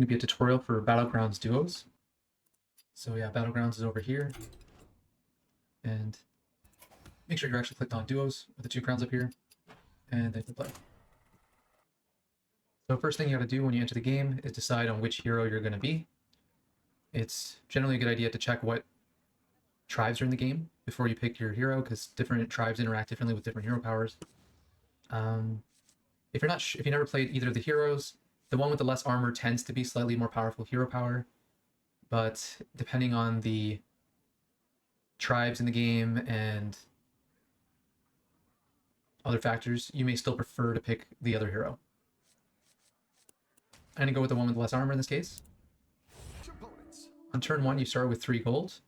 going to be a tutorial for Battlegrounds duos. So yeah, Battlegrounds is over here. And make sure you're actually clicked on duos with the 2 crowns up here. And then you play. So first thing you got to do when you enter the game is decide on which hero you're going to be. It's generally a good idea to check what tribes are in the game before you pick your hero, because different tribes interact differently with different hero powers. If you never played either of the heroes, the one with the less armor tends to be slightly more powerful hero power, but depending on the tribes in the game and other factors, you may still prefer to pick the other hero. I'm gonna go with the one with less armor in this case. On turn 1, you start with 3 gold,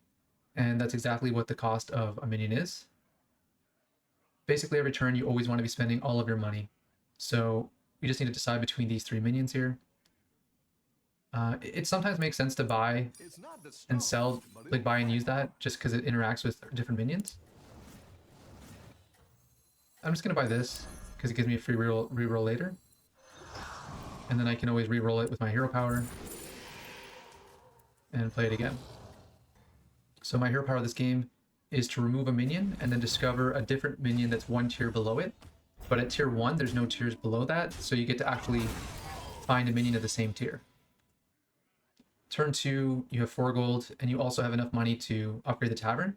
and that's exactly what the cost of a minion is. Basically, every turn you always want to be spending all of your money. So you just need to decide between these 3 minions here. It sometimes makes sense to buy and sell, like buy and use that, just because it interacts with different minions. I'm just going to buy this, because it gives me a free reroll later. And then I can always reroll it with my hero power and play it again. So my hero power of this game is to remove a minion and then discover a different minion that's 1 tier below it. But at tier 1, there's no tiers below that, so you get to actually find a minion of the same tier. Turn 2, you have 4 gold, and you also have enough money to upgrade the tavern.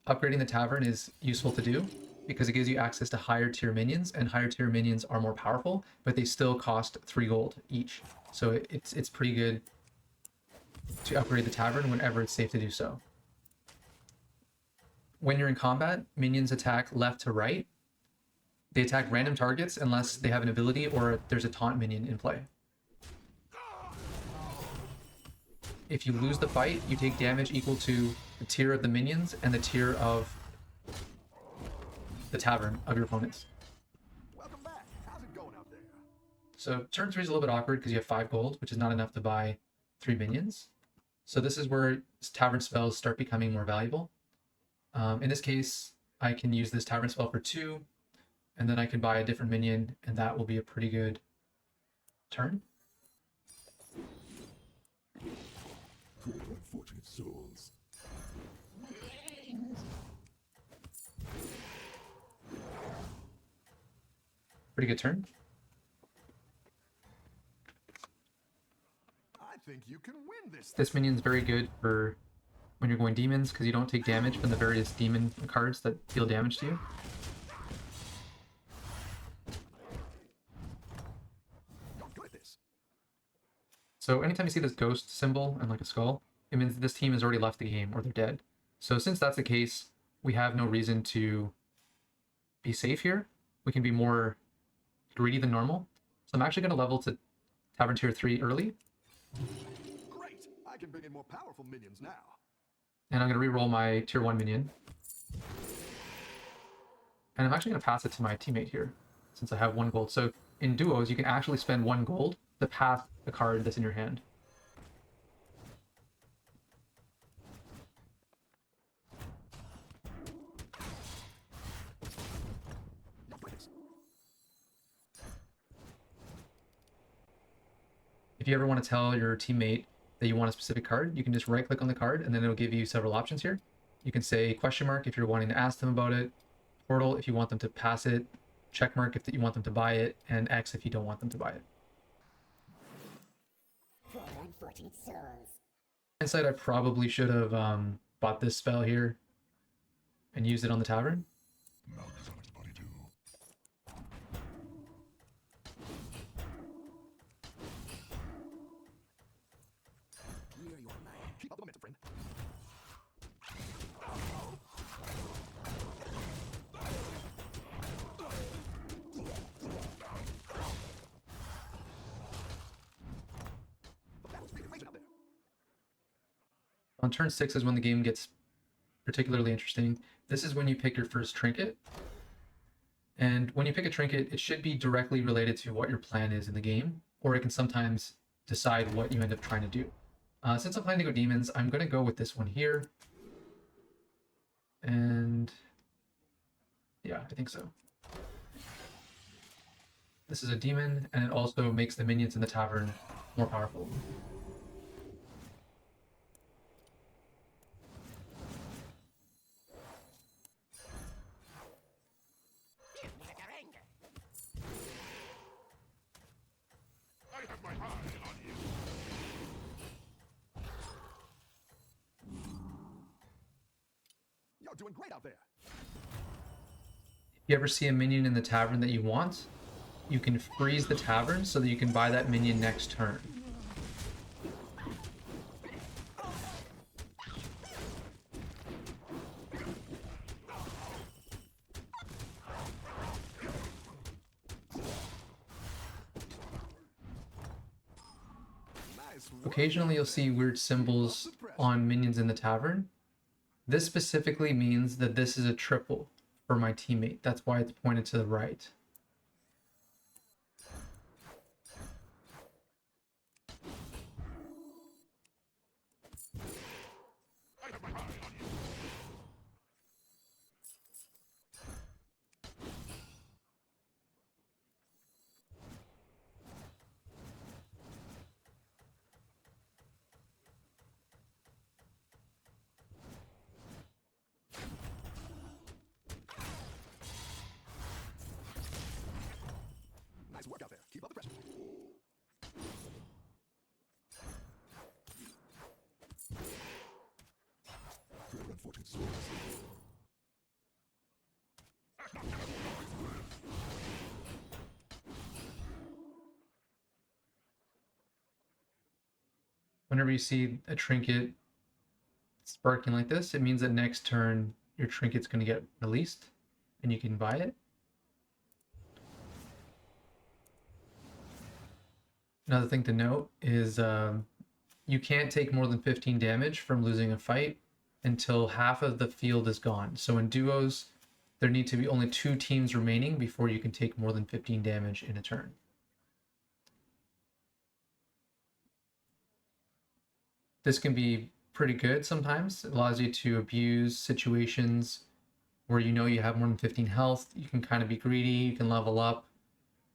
Upgrading the tavern is useful to do because it gives you access to higher tier minions, and higher tier minions are more powerful, but they still cost 3 gold each. So it's pretty good to upgrade the tavern whenever it's safe to do so. When you're in combat, minions attack left to right. They attack random targets unless they have an ability or there's a taunt minion in play. If you lose the fight, you take damage equal to the tier of the minions and the tier of the tavern of your opponents. Welcome back. How's it going out there? So turn 3 is a little bit awkward because you have 5 gold, which is not enough to buy 3 minions. So this is where tavern spells start becoming more valuable. In this case, I can use this tavern spell for 2, and then I can buy a different minion, and that will be a pretty good turn. Unfortunate souls. Pretty good turn. I think you can win this. This minion's very good for when you're going demons, because you don't take damage from the various demon cards that deal damage to you. Good at this. So anytime you see this ghost symbol and like a skull, it means this team has already left the game or they're dead. So since that's the case, we have no reason to be safe here. We can be more greedy than normal. So I'm actually going to level to Tavern Tier 3 early. Great. I can bring in more powerful minions now. And I'm going to reroll my Tier 1 minion. And I'm actually going to pass it to my teammate here, since I have 1 gold. So in duos, you can actually spend 1 gold to pass the card that's in your hand. If you ever want to tell your teammate that you want a specific card, you can just right click on the card and then it'll give you several options here. You can say question mark if you're wanting to ask them about it, portal if you want them to pass it, check mark if you want them to buy it, and X if you don't want them to buy it. Hindsight, I probably should have bought this spell here and used it on the tavern. Keep up the momentum, friend. On turn 6 is when the game gets particularly interesting. This is when you pick your first trinket. And when you pick a trinket, it should be directly related to what your plan is in the game, or it can sometimes decide what you end up trying to do. Since I'm planning to go demons, I'm going to go with this one here. And yeah, I think so. This is a demon, and it also makes the minions in the tavern more powerful. You're doing great out there. If you ever see a minion in the tavern that you want, you can freeze the tavern so that you can buy that minion next turn. Nice work. Occasionally you'll see weird symbols on minions in the tavern. This specifically means that this is a triple for my teammate. That's why it's pointed to the right. Nice work out there. Keep up the pressure. Your unfortunate souls. Whenever you see a trinket sparking like this, it means that next turn your trinket's going to get released and you can buy it. Another thing to note is you can't take more than 15 damage from losing a fight until half of the field is gone. So in duos, there need to be only 2 teams remaining before you can take more than 15 damage in a turn. This can be pretty good sometimes. It allows you to abuse situations where you know you have more than 15 health. You can kind of be greedy, you can level up,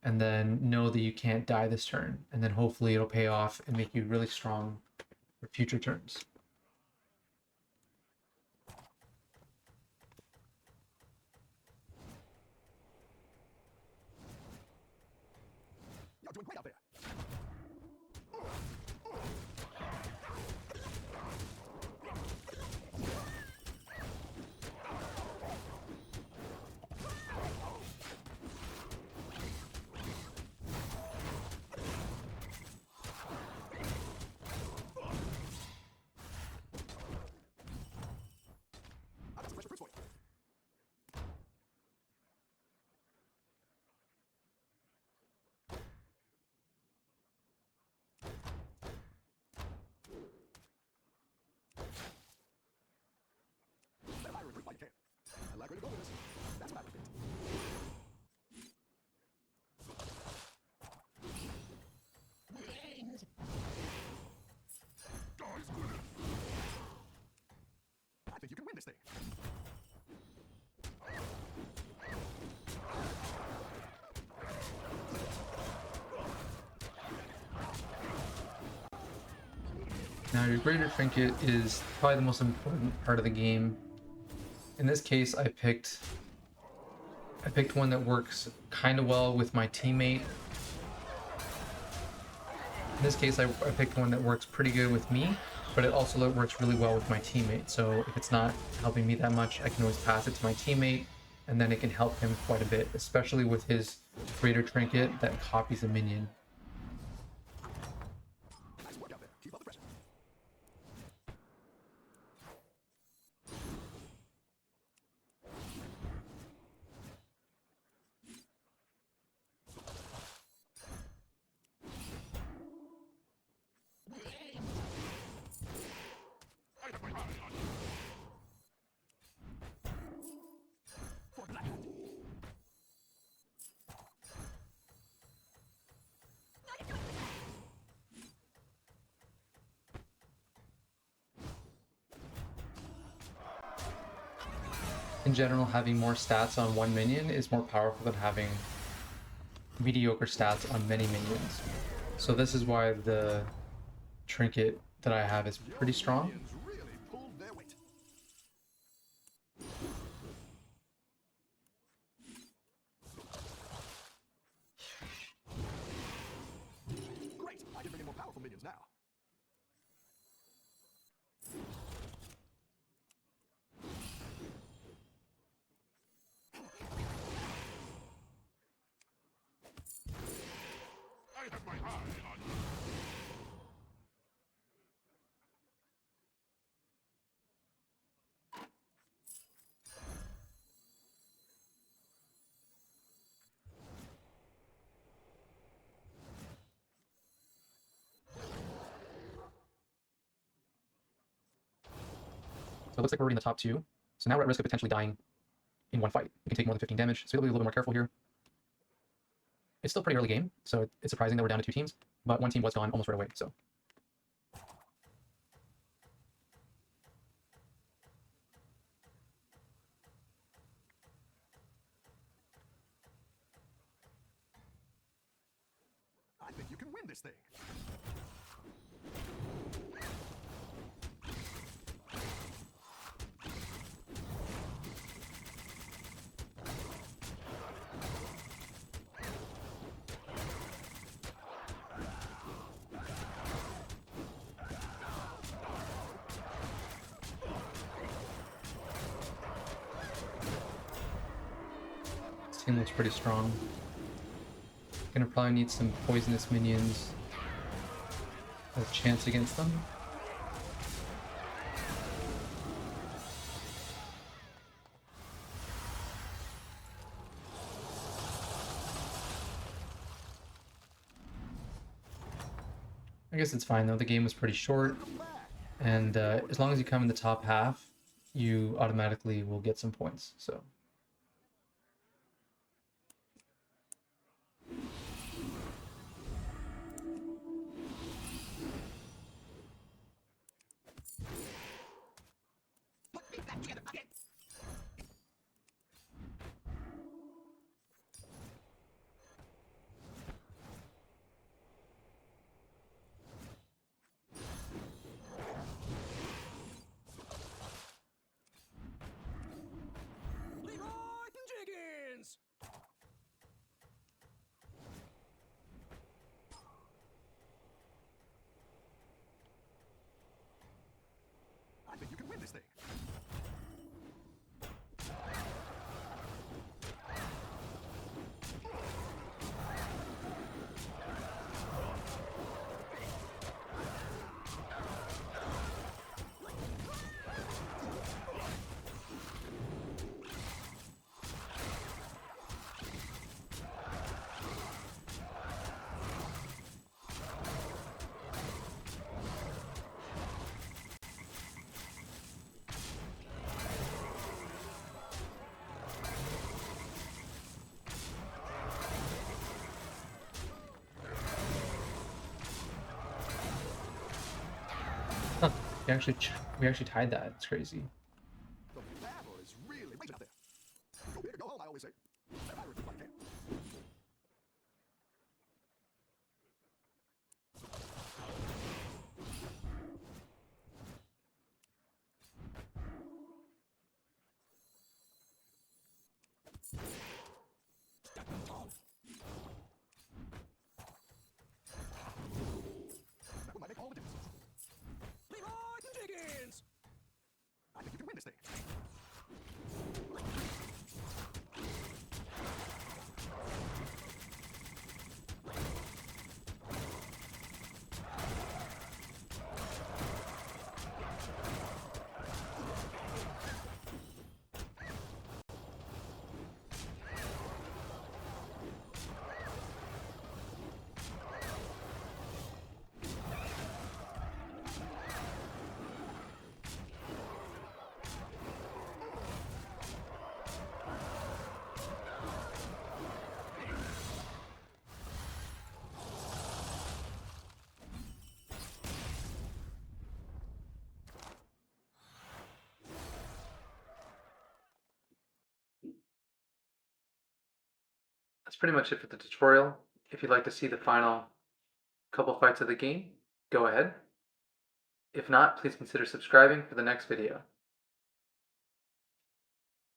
and then know that you can't die this turn. And then hopefully it'll pay off and make you really strong for future turns. You're doing great out there. I've got some special fruits for you. Better hire a group while you can. I like where you're going with this. That's Battlegrounds. I think you can win this thing. Now your greater trinket is probably the most important part of the game. In this case, I picked one that works kind of well with my teammate. In this case, I picked one that works pretty good with me, but it also works really well with my teammate. So if it's not helping me that much, I can always pass it to my teammate, and then it can help him quite a bit, especially with his greater trinket that copies a minion. Nice work out there. Keep up the pressure. For Black Hat. In general, having more stats on one minion is more powerful than having mediocre stats on many minions. So this is why the trinket that I have is pretty strong. Minions really pulled their weight. Great! I can bring in more powerful minions now. So it looks like we're already in the top 2. So now we're at risk of potentially dying in one fight. We can take more than 15 damage, so we have to be a little bit more careful here. It's still pretty early game, so it's surprising that we're down to 2 teams, but one team was gone almost right away, so. I think you can win this thing. This team looks pretty strong. Gonna probably need some poisonous minions or chance against them. I guess it's fine though, the game was pretty short, and as long as you come in the top half, you automatically will get some points, so. I think you can win this thing. Huh, we actually tied that. It's crazy. The battle is really raging out there. Go big or go home, I always say. And I repeat what I can. That one might make all the difference. I think you can win this thing. That's pretty much it for the tutorial. If you'd like to see the final couple fights of the game, go ahead. If not, please consider subscribing for the next video.